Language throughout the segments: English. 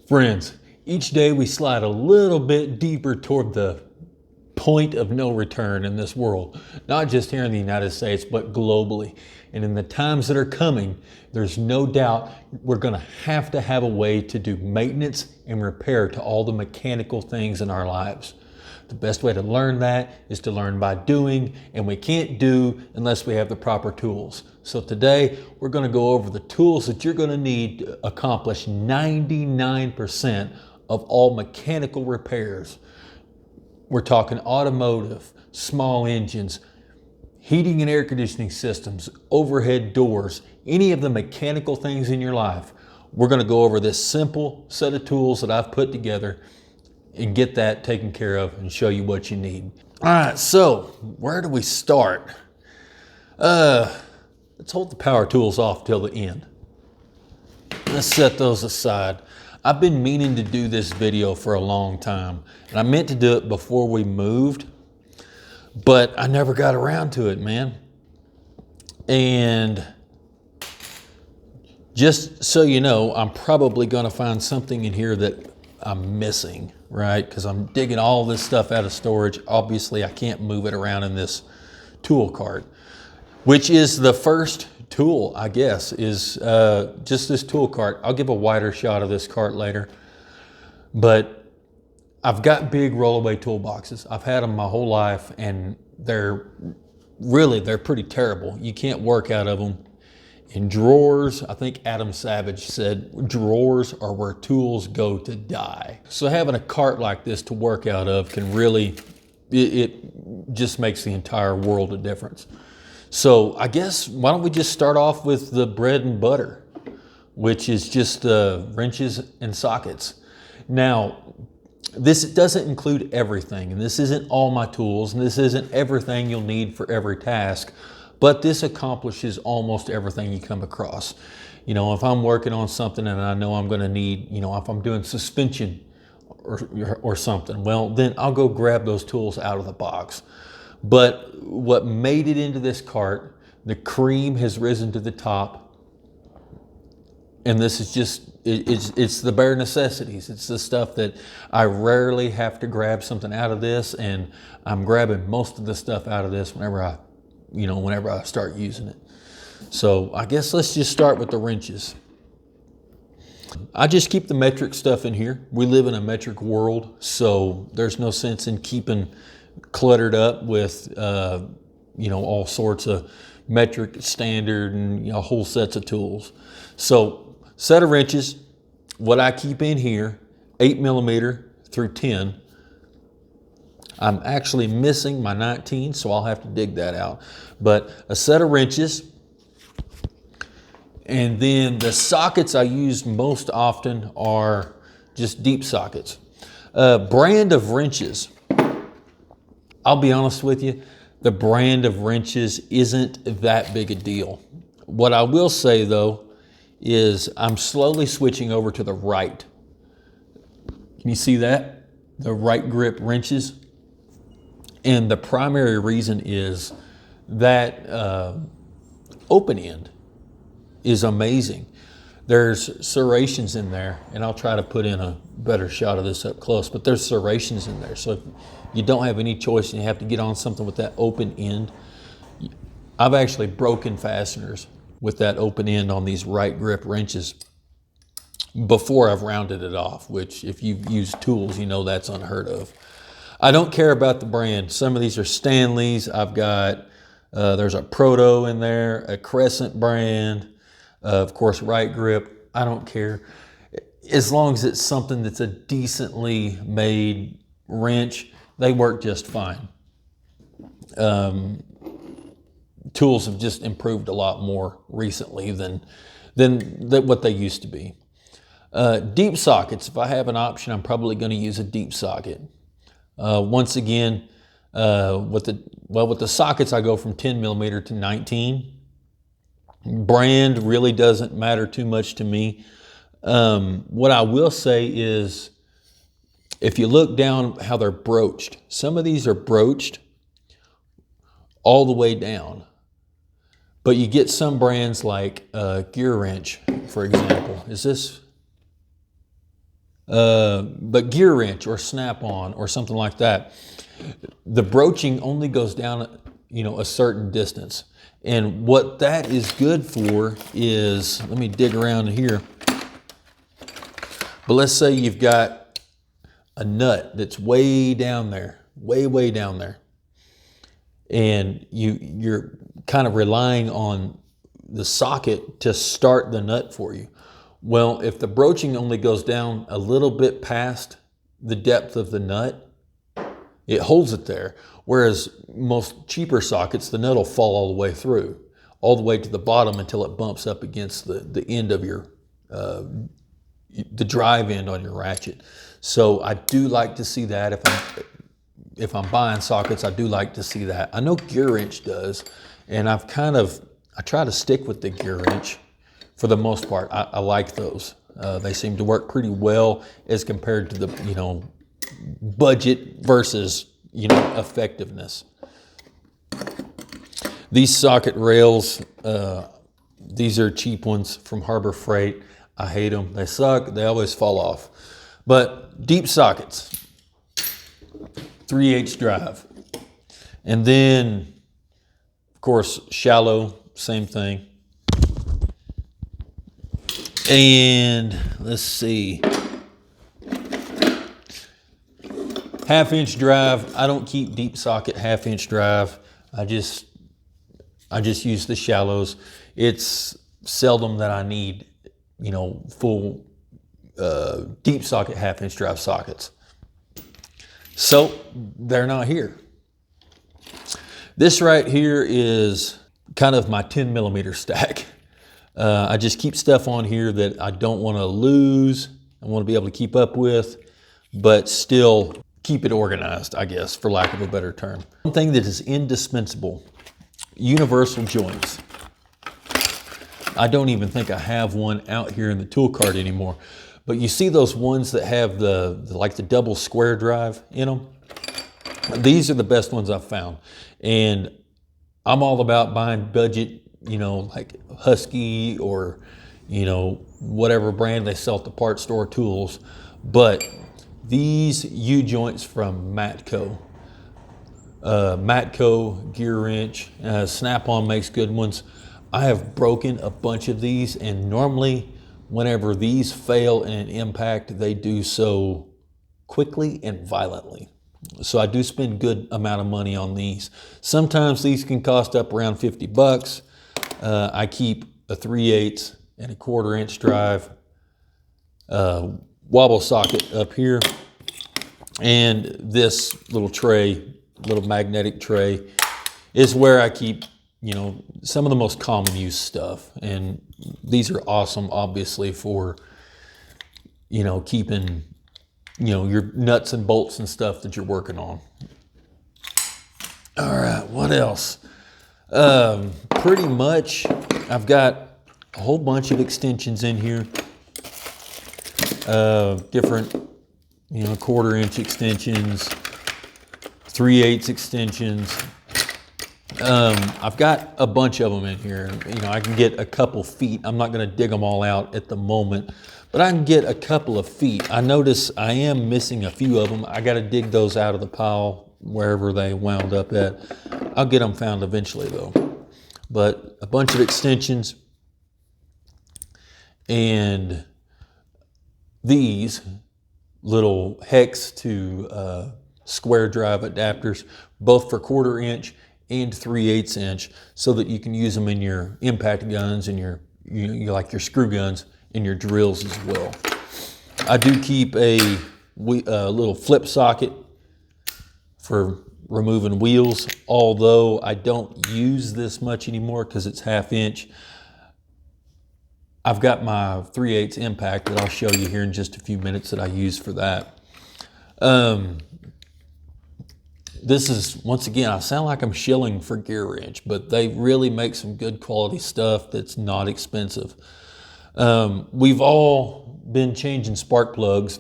Friends, each day we slide a little bit deeper toward the point of no return in this world, not just here in the United States, but globally. And in the times that are coming, there's no doubt we're going to have a way to do maintenance and repair to all the mechanical things in our lives. The best way to learn that is to learn by doing, and we can't do unless we have the proper tools. So today we're going to go over the tools that you're going to need to accomplish 99% of all mechanical repairs. We're talking automotive, small engines, heating and air conditioning systems, overhead doors, any of the mechanical things in your life. We're going to go over this simple set of tools that I've put together and get that taken care of and show you what you need. All right, so where do we start? Let's hold the power tools off till the end. Let's set those aside. I've been meaning to do this video for a long time, and I meant to do it before we moved, but I never got around to it, man. And just so you know, I'm probably gonna find something in here that I'm missing, right? Because I'm digging all this stuff out of storage. Obviously, I can't move it around in this tool cart, which is the first tool, I guess, is just this tool cart. I'll give a wider shot of this cart later, but I've got big rollaway toolboxes. I've had them my whole life, and they're pretty terrible. You can't work out of them. In drawers, I think Adam Savage said, drawers are where tools go to die. So having a cart like this to work out of can really, it just makes the entire world a difference. So I guess, why don't we just start off with the bread and butter, which is just wrenches and sockets. Now, this doesn't include everything, and this isn't all my tools, and this isn't everything you'll need for every task, but this accomplishes almost everything you come across. You know, if I'm working on something and I know I'm gonna need, you know, if I'm doing suspension or something, well, then I'll go grab those tools out of the box. But what made it into this cart, the cream has risen to the top, and this is just, it's the bare necessities. It's the stuff that I rarely have to grab something out of this, and I'm grabbing most of the stuff out of this whenever I start using it. So I guess let's just start with the wrenches. I just keep the metric stuff in here. We live in a metric world, so there's no sense in keeping cluttered up with all sorts of metric, standard, and whole sets of tools. So set of wrenches, what I keep in here, 8mm through 10. I'm actually missing my 19, so I'll have to dig that out. But a set of wrenches, and then the sockets I use most often are just deep sockets. Brand of wrenches. I'll be honest with you, the brand of wrenches isn't that big a deal. What I will say though is I'm slowly switching over to the right. Can you see that? The right grip wrenches. And the primary reason is that open end is amazing. There's serrations in there, and I'll try to put in a better shot of this up close, but there's serrations in there. So if you don't have any choice and you have to get on something with that open end, I've actually broken fasteners with that open end on these right grip wrenches before I've rounded it off, which if you've used tools, you know that's unheard of. I don't care about the brand. Some of these are Stanley's. I've got, there's a Proto in there, a Crescent brand, of course, right grip. I don't care. As long as it's something that's a decently made wrench, they work just fine. Tools have just improved a lot more recently than what they used to be. Deep sockets, if I have an option, I'm probably going to use a deep socket. Once again, with the sockets, I go from 10mm to 19. Brand really doesn't matter too much to me. What I will say is, if you look down how they're broached, some of these are broached all the way down. But you get some brands like Gear Wrench, for example. Is this? But gear wrench or snap-on or something like that, the broaching only goes down, a certain distance. And what that is good for is, let me dig around here. But let's say you've got a nut that's way down there, way down there. And you're kind of relying on the socket to start the nut for you. Well, if the broaching only goes down a little bit past the depth of the nut, it holds it there. Whereas most cheaper sockets, the nut will fall all the way through, all the way to the bottom until it bumps up against the end of your, the drive end on your ratchet. So I do like to see that if I'm buying sockets, I do like to see that. I know gear wrench does, and I try to stick with the gear wrench for the most part. I like those. They seem to work pretty well as compared to the, budget versus, effectiveness. These socket rails, these are cheap ones from Harbor Freight. I hate them. They suck. They always fall off. But deep sockets, 3/8 drive. And then, of course, shallow, same thing. And let's see, 1/2-inch drive. I don't keep deep socket 1/2-inch drive. I just use the shallows. It's seldom that I need, full deep socket 1/2-inch drive sockets. So they're not here. This right here is kind of my 10mm stack. I just keep stuff on here that I don't want to lose. I want to be able to keep up with, but still keep it organized, I guess, for lack of a better term. One thing that is indispensable, universal joints. I don't even think I have one out here in the tool cart anymore. But you see those ones that have like the double square drive in them? These are the best ones I've found. And I'm all about buying budget, like Husky or, whatever brand they sell at the parts store tools. But these U-joints from Matco, gear wrench, Snap-on makes good ones. I have broken a bunch of these, and normally whenever these fail in an impact, they do so quickly and violently. So I do spend a good amount of money on these. Sometimes these can cost up around 50 bucks. I keep a 3/8 and a 1/4-inch drive wobble socket up here. And this little tray, little magnetic tray, is where I keep, some of the most common use stuff. And these are awesome, obviously, for, keeping, your nuts and bolts and stuff that you're working on. All right, what else? Pretty much, I've got a whole bunch of extensions in here. Different, 1/4-inch extensions, 3/8 extensions. I've got a bunch of them in here. I can get a couple feet. I'm not going to dig them all out at the moment, but I can get a couple of feet. I notice I am missing a few of them. I got to dig those out of the pile wherever they wound up at. I'll get them found eventually though. But a bunch of extensions, and these little hex to square drive adapters, both for 1/4-inch and 3/8 inch, so that you can use them in your impact guns and your like your screw guns and your drills as well. I do keep a little flip socket for removing wheels, although I don't use this much anymore because it's 1/2-inch. I've got my 3/8 impact that I'll show you here in just a few minutes that I use for that. This is, once again, I sound like I'm shilling for gear wrench, but they really make some good quality stuff that's not expensive. We've all been changing spark plugs,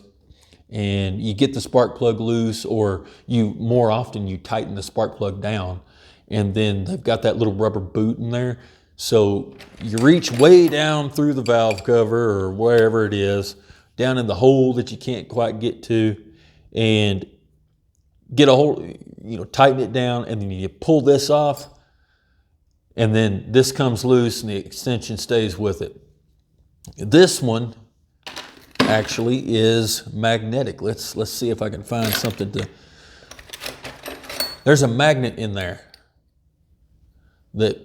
and you get the spark plug loose, or more often you tighten the spark plug down, and then they've got that little rubber boot in there. So you reach way down through the valve cover or wherever it is, down in the hole that you can't quite get to, and get a hold, tighten it down, and then you pull this off, and then this comes loose and the extension stays with it. This one actually is magnetic. Let's see if I can find something to, there's a magnet in there that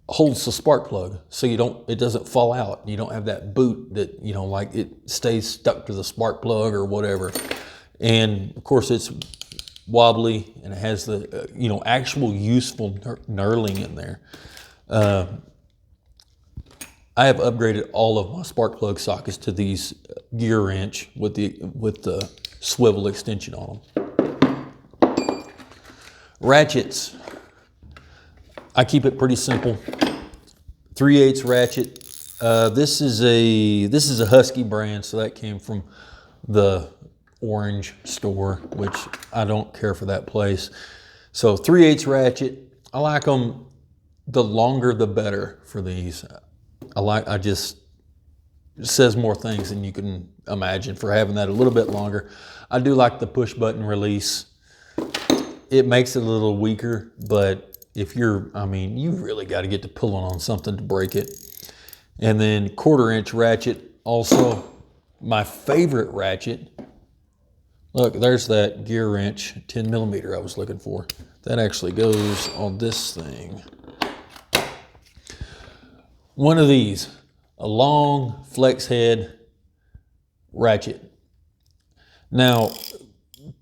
holds the spark plug, so it doesn't fall out. You don't have that boot that, like it stays stuck to the spark plug or whatever. And of course it's wobbly, and it has the, actual useful knurling in there. I have upgraded all of my spark plug sockets to these gear wrench with the swivel extension on them. Ratchets. I keep it pretty simple. 3/8 ratchet. This is a Husky brand, so that came from the orange store, which I don't care for that place. So 3/8 ratchet. I like them, the longer the better for these. It says more things than you can imagine for having that a little bit longer. I do like the push button release. It makes it a little weaker, but if you really got to get to pulling on something to break it. And then 1/4 inch ratchet, also my favorite ratchet. Look, there's that gear wrench, 10 millimeter I was looking for. That actually goes on this thing. One of these, a long flex head ratchet. Now,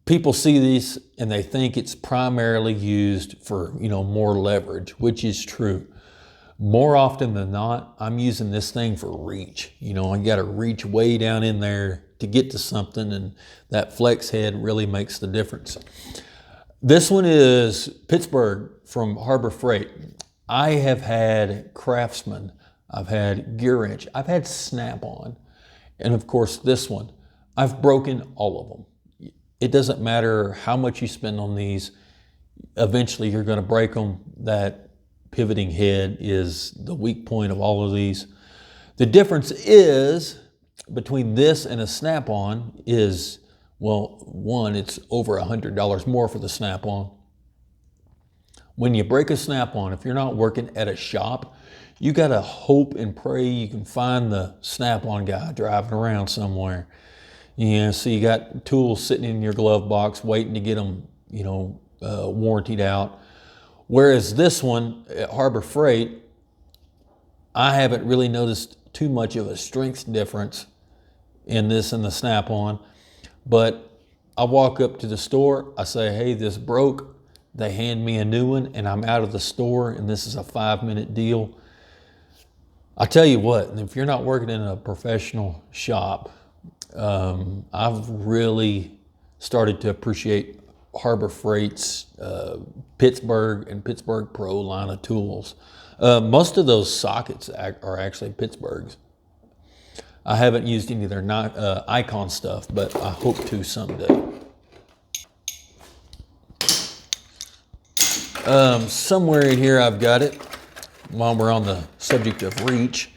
people see these and they think it's primarily used for, more leverage, which is true. More often than not, I'm using this thing for reach. I got to reach way down in there to get to something, and that flex head really makes the difference. This one is Pittsburgh from Harbor Freight. I have had Craftsman, I've had gear wrench, I've had Snap-on, and of course this one. I've broken all of them. It doesn't matter how much you spend on these, eventually you're going to break them. That pivoting head is the weak point of all of these. The difference is between this and a Snap-on is, well, one, it's over $100 more for the Snap-on. When you break a Snap-on, if you're not working at a shop, you got to hope and pray you can find the Snap-on guy driving around somewhere. So you got tools sitting in your glove box waiting to get them, warrantied out. Whereas this one at Harbor Freight, I haven't really noticed too much of a strength difference in this and the Snap-on. But I walk up to the store, I say, hey, this broke. They hand me a new one, and I'm out of the store, and this is a 5-minute deal. I tell you what, if you're not working in a professional shop, I've really started to appreciate Harbor Freight's Pittsburgh and Pittsburgh Pro line of tools. Most of those sockets are actually Pittsburgh's. I haven't used any of their Icon stuff, but I hope to someday. Somewhere in here I've got it, while we're on the subject of reach.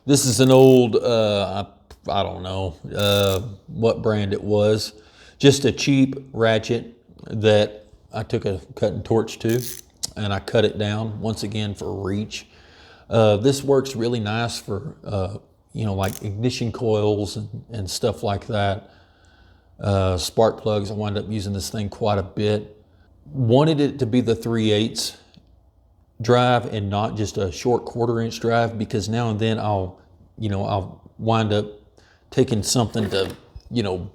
This is an old, I don't know what brand it was, just a cheap ratchet that I took a cutting torch to, and I cut it down once again for reach. This works really nice for like ignition coils and stuff like that. Spark plugs, I wound up using this thing quite a bit. Wanted it to be the 3/8 drive and not just a short 1/4 inch drive, because now and then I'll wind up taking something to,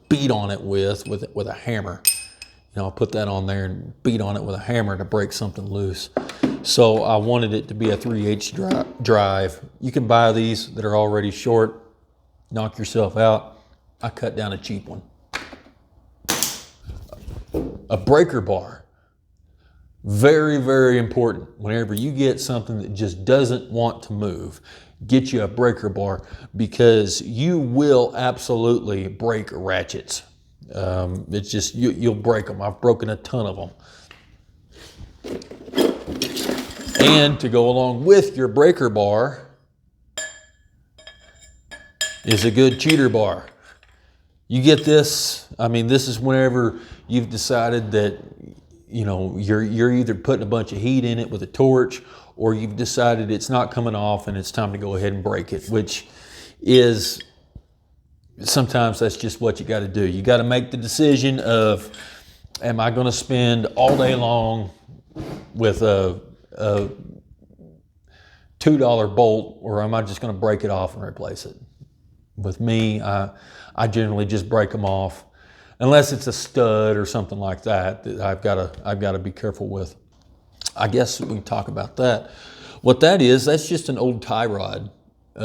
beat on it with a hammer. I'll put that on there and beat on it with a hammer to break something loose. So I wanted it to be a 3/8 drive. You can buy these that are already short, knock yourself out. I cut down a cheap one. A breaker bar. Very, very important. Whenever you get something that just doesn't want to move, get you a breaker bar, because you will absolutely break ratchets. It's just, you'll break them. I've broken a ton of them. And to go along with your breaker bar is a good cheater bar. You get this, I mean, this is whenever you've decided that, you know, you're either putting a bunch of heat in it with a torch, or you've decided it's not coming off and it's time to go ahead and break it, which is, sometimes that's just what you got to do. You got to make the decision of, am I going to spend all day long with a $2 bolt, or am I just going to break it off and replace it? With me, I generally just break them off, unless it's a stud or something like that that I've got to be careful with. I guess we can talk about that. What that is, that's just an old tie rod. I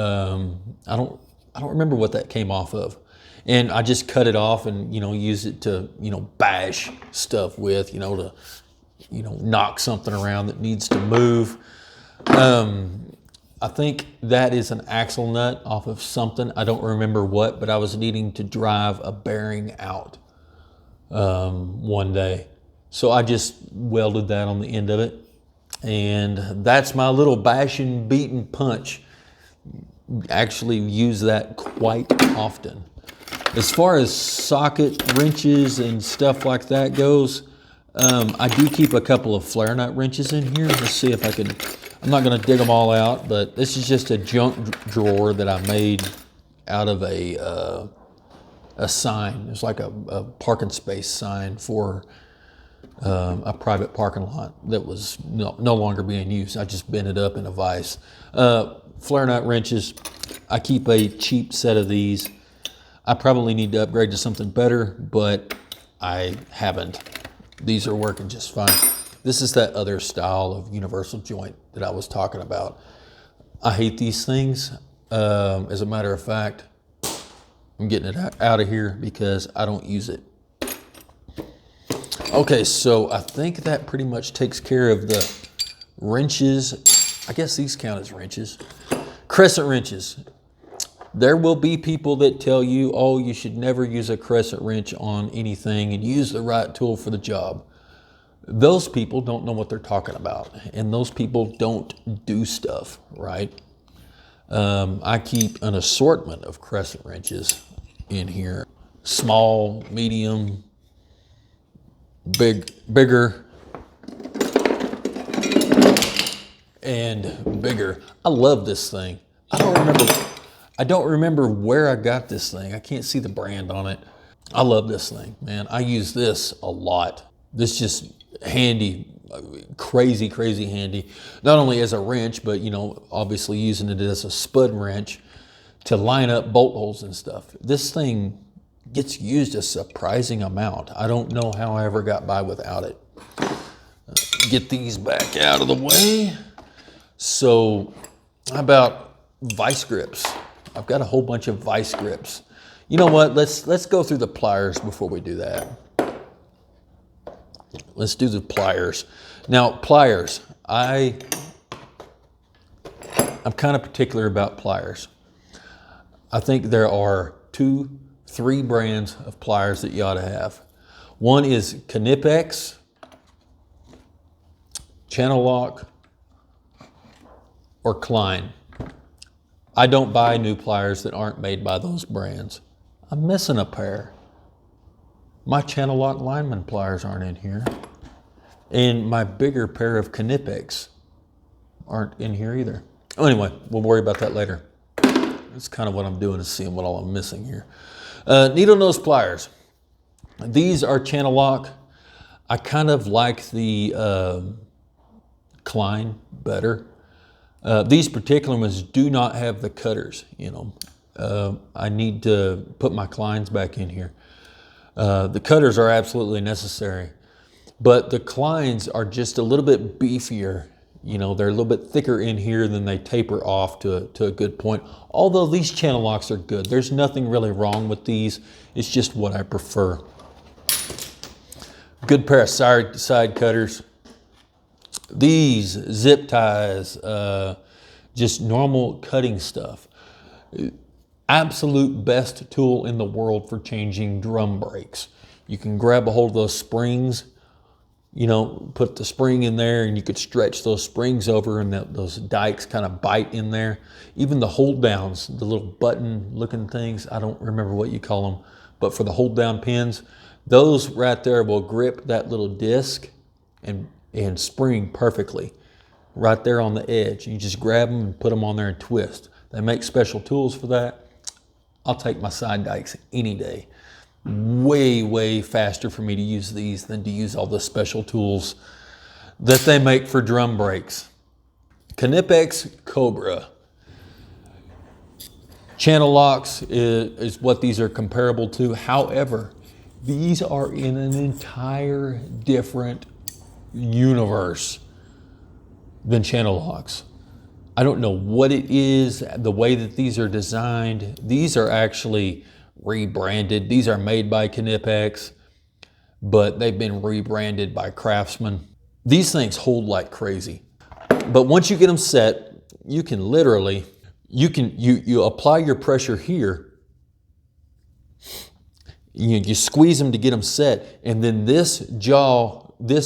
don't remember what that came off of, and I just cut it off and, you know, use it to, you know, bash stuff with, you know, to, you know, knock something around that needs to move. I think that is an axle nut off of something. I don't remember what, but I was needing to drive a bearing out one day. So I just welded that on the end of it. And that's my little bashing, beating punch. Actually use that quite often. As far as socket wrenches and stuff like that goes, I do keep a couple of flare nut wrenches in here. Let's see if I can, I'm not gonna dig them all out, but this is just a junk drawer that I made out of a sign. It's like a parking space sign for a private parking lot that was no longer being used. I just bent it up in a vise. Flare nut wrenches, I keep a cheap set of these. I probably need to upgrade to something better, but I haven't. These are working just fine. This is that other style of universal joint that I was talking about. I hate these things. As a matter of fact, I'm getting it out of here because I don't use it. Okay, so I think that pretty much takes care of the wrenches. I guess these count as wrenches. Crescent wrenches. There will be people that tell you, oh, you should never use a crescent wrench on anything and use the right tool for the job. Those people don't know what they're talking about, and those people don't do stuff right. I keep an assortment of crescent wrenches in here. Small, medium, bigger, and bigger. I love this thing. I don't remember where I got this thing. I can't see the brand on it. I love this thing, man. I use this a lot. This just handy, crazy handy. Not only as a wrench, but, you know, obviously using it as a spud wrench to line up bolt holes and stuff. This thing gets used a surprising amount. I don't know how I ever got by without it. Get these back out of the way. So, how about vice grips? I've got a whole bunch of vice grips. You know what? Let's go through the pliers before we do that. Let's do the pliers. Now, pliers. I'm kind of particular about pliers. I think there are 2-3 brands of pliers that you ought to have. One is Knipex, Channel Lock, or Klein. I don't buy new pliers that aren't made by those brands. I'm missing a pair. My Channel Lock lineman pliers aren't in here. And my bigger pair of Knipex aren't in here either. Oh, anyway, we'll worry about that later. That's kind of what I'm doing, is seeing what all I'm missing here. Needle nose pliers. These are Channel Lock. I kind of like the Klein better. These particular ones do not have the cutters in them. I need to put my Kleins back in here. The cutters are absolutely necessary, but the Kleins are just a little bit beefier. You know, they're a little bit thicker in here than they taper off to a good point. Although these Channel Locks are good. There's nothing really wrong with these. It's just what I prefer. Good pair of side cutters. These zip ties, just normal cutting stuff. Absolute best tool in the world for changing drum brakes. You can grab a hold of those springs, you know, put the spring in there, and you could stretch those springs over, and those dikes kind of bite in there. Even the hold downs, the little button looking things, I don't remember what you call them, but for the hold down pins, those right there will grip that little disc and spring perfectly right there on the edge. You just grab them and put them on there and twist. They make special tools for that. I'll take my side dikes any day. Way, way faster for me to use these than to use all the special tools that they make for drum brakes. Knipex Cobra. Channel locks is what these are comparable to. However, these are in an entire different universe than channel locks. I don't know what it is, the way that these are designed. These are actually rebranded. These are made by Knipex, but they've been rebranded by Craftsman. These things hold like crazy. But once you get them set, you can literally, you apply your pressure here, you squeeze them to get them set, and then this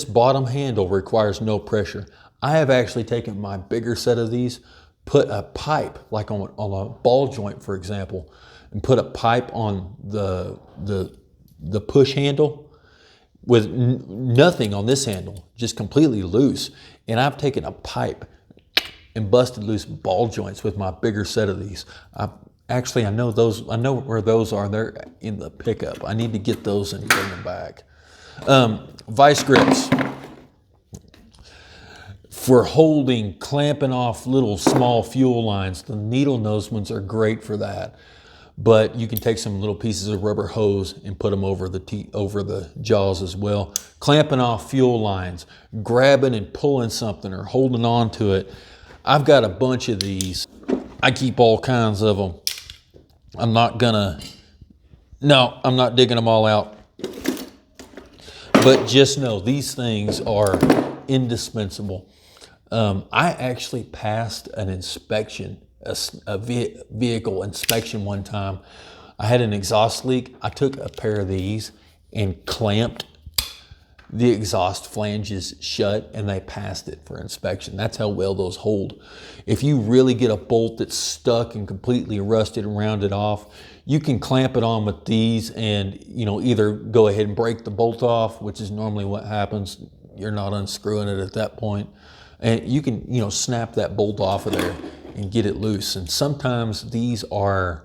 bottom handle requires no pressure. I have actually taken my bigger set of these, put a pipe, like on a ball joint, for example, and put a pipe on the push handle with nothing on this handle, just completely loose. And I've taken a pipe and busted loose ball joints with my bigger set of these. Actually, I know where those are. They're in the pickup. I need to get those and bring them back. Vice grips. For holding, clamping off little small fuel lines. The needle nose ones are great for that. But you can take some little pieces of rubber hose and put them over the jaws as well. Clamping off fuel lines, grabbing and pulling something or holding on to it. I've got a bunch of these. I keep all kinds of them. I'm not digging them all out. But just know these things are indispensable. I actually passed an inspection, a vehicle inspection one time. I had an exhaust leak. I took a pair of these and clamped the exhaust flanges shut, and they passed it for inspection. That's how well those hold. If you really get a bolt that's stuck and completely rusted and rounded off, you can clamp it on with these and either go ahead and break the bolt off, which is normally what happens. You're not unscrewing it at that point. And you can, snap that bolt off of there and get it loose. And sometimes these are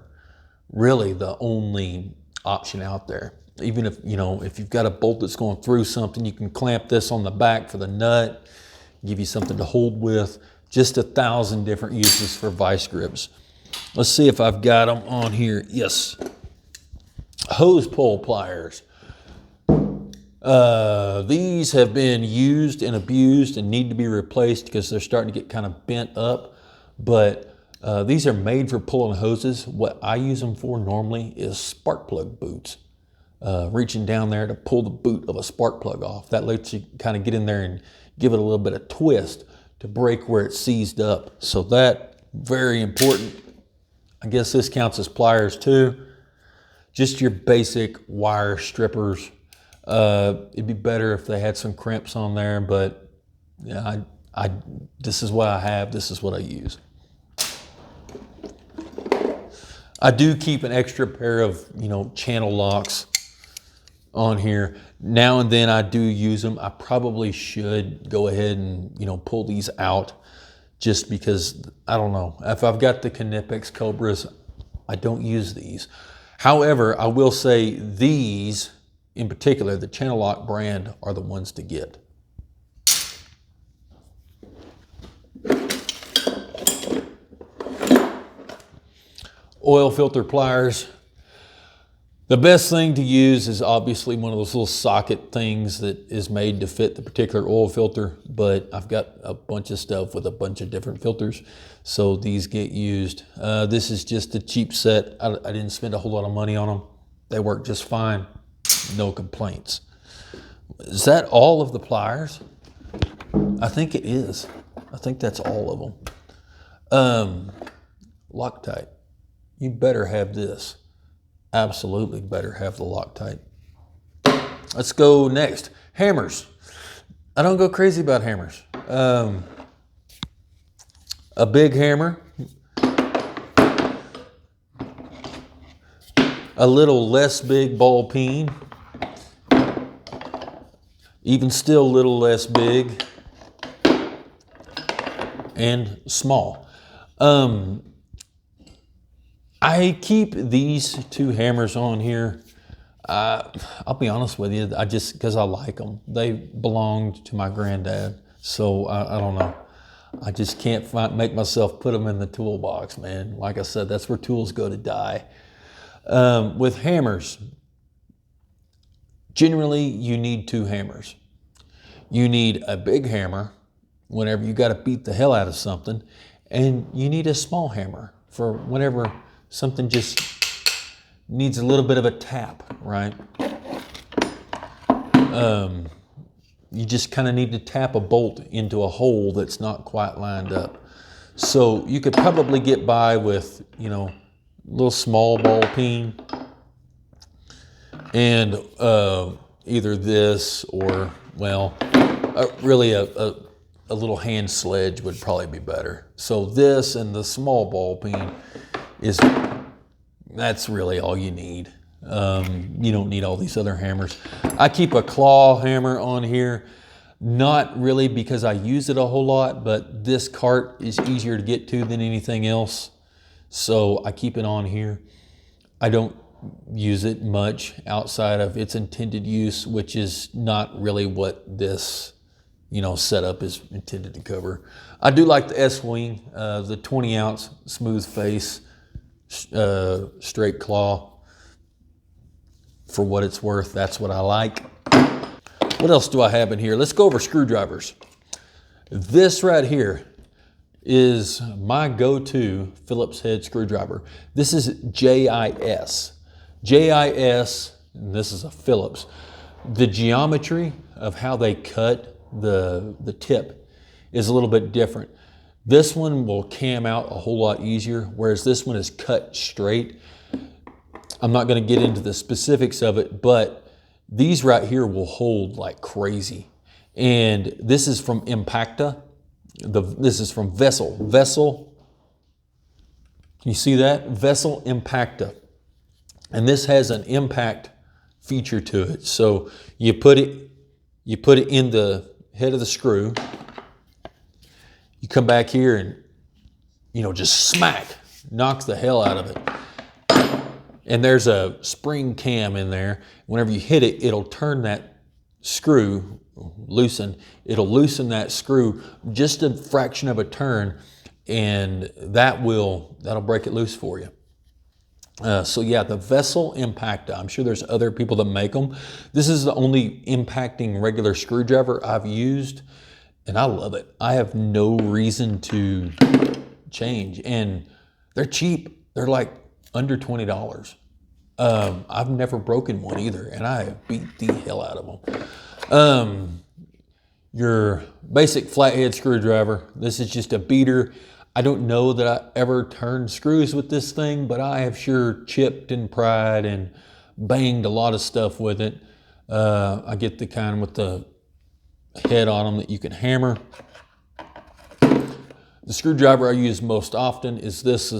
really the only option out there. Even if you've got a bolt that's going through something, you can clamp this on the back for the nut, give you something to hold with. Just 1,000 different uses for vice grips. Let's see if I've got them on here. Yes. Hose pull pliers. These have been used and abused and need to be replaced because they're starting to get kind of bent up. But these are made for pulling hoses. What I use them for normally is spark plug boots. Reaching down there to pull the boot of a spark plug off. That lets you kind of get in there and give it a little bit of twist to break where it's seized up. So that, very important. I guess this counts as pliers too. Just your basic wire strippers. It'd be better if they had some crimps on there, but yeah, this is what I have. This is what I use. I do keep an extra pair of, channel locks on here. Now and then I do use them. I probably should go ahead and, pull these out just because, I don't know. If I've got the Knipex Cobras, I don't use these. However, I will say these, in particular, the channel lock brand, are the ones to get. Oil filter pliers. The best thing to use is obviously one of those little socket things that is made to fit the particular oil filter, but I've got a bunch of stuff with a bunch of different filters, so these get used. This is just a cheap set. I didn't spend a whole lot of money on them. They work just fine. No complaints. Is that all of the pliers? I think it is. I think that's all of them. Loctite. You better have this. Absolutely better have the Loctite. Let's go next. Hammers. I don't go crazy about hammers. A big hammer. a little less big ball peen, even still a little less big, and small. I keep these two hammers on here. I'll be honest with you, because I like them. They belonged to my granddad, so I don't know. I just can't make myself put them in the toolbox, man. Like I said, that's where tools go to die. With hammers, generally you need two hammers. You need a big hammer whenever you got to beat the hell out of something, and you need a small hammer for whenever something just needs a little bit of a tap, right? You just kind of need to tap a bolt into a hole that's not quite lined up. So you could probably get by with, you know, a little small ball peen and either this or, well, really a little hand sledge would probably be better. So this and the small ball peen that's really all you need. You don't need all these other hammers. I keep a claw hammer on here, not really because I use it a whole lot, but this cart is easier to get to than anything else. So I keep it on here. I don't use it much outside of its intended use, which is not really what this, you know, setup is intended to cover. I do like the S-Wing, the 20-ounce smooth face, straight claw. For what it's worth, that's what I like. What else do I have in here? Let's go over screwdrivers. This right here is my go-to Phillips head screwdriver. This is JIS. JIS, and this is a Phillips. The geometry of how they cut the tip is a little bit different. This one will cam out a whole lot easier, whereas this one is cut straight. I'm not going to get into the specifics of it, but these right here will hold like crazy. And this is from Impacta. This is from Vessel. Can you see that? Vessel Impacta. And this has an impact feature to it. So you put it in the head of the screw. You come back here and, you know, just smack, knocks the hell out of it. And there's a spring cam in there. Whenever you hit it, it'll turn that screw, it'll loosen that screw just a fraction of a turn, and that'll break it loose for you. So yeah, the Vessel Impacta. I'm sure there's other people that make them. This is the only impacting regular screwdriver I've used, and I love it. I have no reason to change, and they're cheap. They're like under $20. I've never broken one either, and I have beat the hell out of them. Your basic flathead screwdriver. This is just a beater. I don't know that I ever turned screws with this thing, but I have sure chipped and pried and banged a lot of stuff with it. I get the kind with the head on them that you can hammer. The screwdriver I use most often is this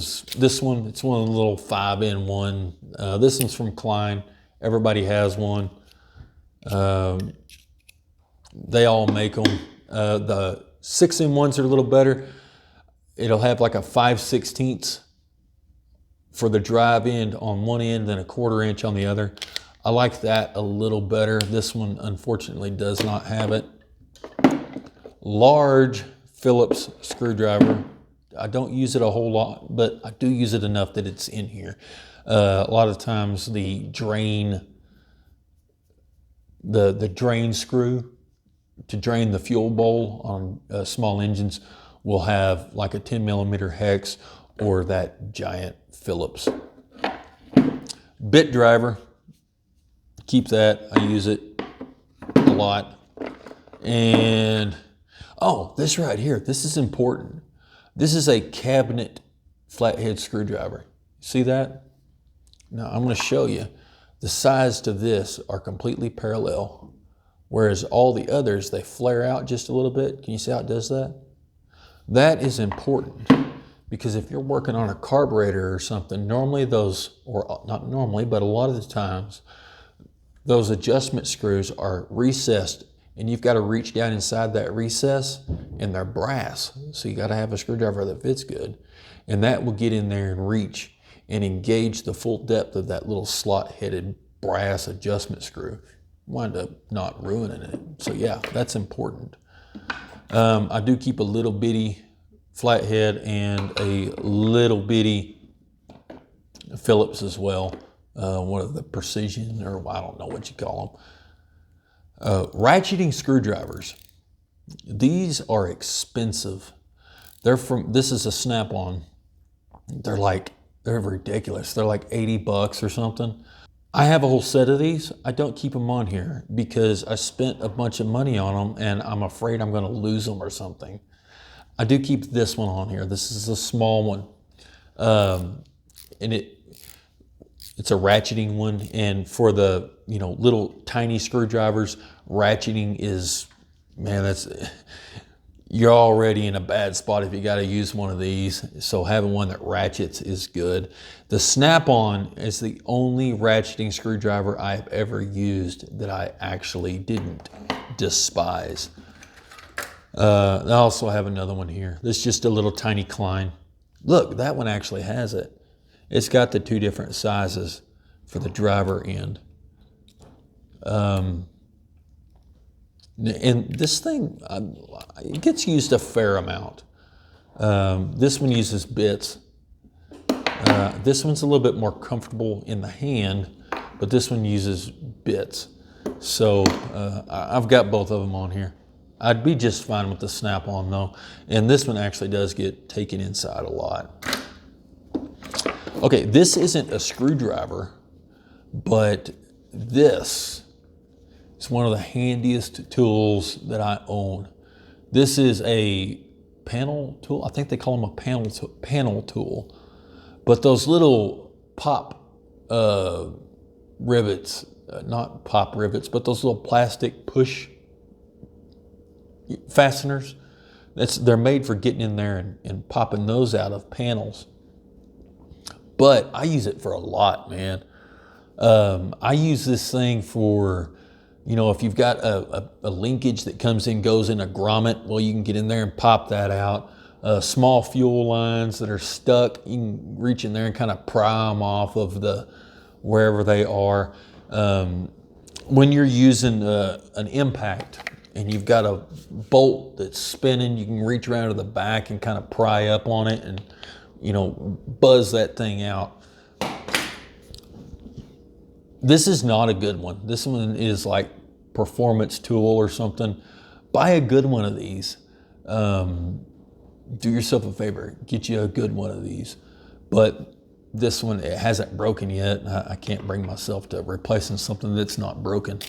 one. It's one of the little 5-in-1. This one's from Klein. Everybody has one. They all make them. The 6-in-1s are a little better. It'll have like a 5/16 for the drive end on one end, then a 1/4 inch on the other. I like that a little better. This one unfortunately does not have it. Large Phillips screwdriver. I don't use it a whole lot, but I do use it enough that it's in here. A lot of times the drain screw to drain the fuel bowl on small engines will have like a 10mm hex or that giant Phillips. Bit driver, keep that. I use it a lot. And oh, this right here, this is important. This is a cabinet flathead screwdriver. See that? Now I'm going to show you. The sides to this are completely parallel, whereas all the others, they flare out just a little bit. Can you see how it does that? That is important Because if you're working on a carburetor or something, normally those, or not normally, but a lot of the times, those adjustment screws are recessed, and you've got to reach down inside that recess, and they're brass. So you got to have a screwdriver that fits good. And that will get in there and reach and engage the full depth of that little slot-headed brass adjustment screw. Wind up not ruining it. So yeah, that's important. I do keep a little bitty flathead and a little bitty Phillips as well. One of the precision, or I don't know what you call them. Ratcheting screwdrivers. These are expensive. This is a Snap-on. They're ridiculous. They're like 80 bucks or something. I have a whole set of these. I don't keep them on here because I spent a bunch of money on them and I'm afraid I'm going to lose them or something. I do keep this one on here. This is a small one. And it's a ratcheting one. And for the, little tiny screwdrivers, ratcheting is, man, you're already in a bad spot if you got to use one of these. So having one that ratchets is good. The Snap-on is the only ratcheting screwdriver I've ever used that I actually didn't despise. I also have another one here. This is just a little tiny Klein. Look, that one actually has it. It's got the two different sizes for the driver end. And this thing, it gets used a fair amount. This one uses bits. This one's a little bit more comfortable in the hand, but this one uses bits. So I've got both of them on here. I'd be just fine with the Snap-on though. And this one actually does get taken inside a lot. Okay, this isn't a screwdriver, but this is one of the handiest tools that I own. This is a panel tool. I think they call them a panel tool. But those little pop rivets, not pop rivets, but those little plastic push fasteners, they're made for getting in there and popping those out of panels. But I use it for a lot, man. I use this thing for, if you've got a linkage that comes in, goes in a grommet, well, you can get in there and pop that out. Small fuel lines that are stuck, you can reach in there and kind of pry them off of wherever they are. When you're using an impact and you've got a bolt that's spinning, you can reach around to the back and kind of pry up on it and, buzz that thing out. This is not a good one. This one is like performance tool or something. Buy a good one of these. Do yourself a favor, get you a good one of these. But this one, it hasn't broken yet. I can't bring myself to replacing something that's not broken.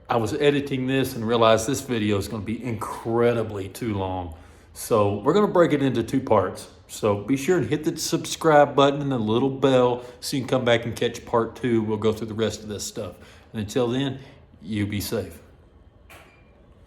I was editing this and realized this video is going to be incredibly too long. So we're going to break it into two parts. So be sure and hit the subscribe button and the little bell so you can come back and catch part 2. We'll go through the rest of this stuff. And until then, you be safe.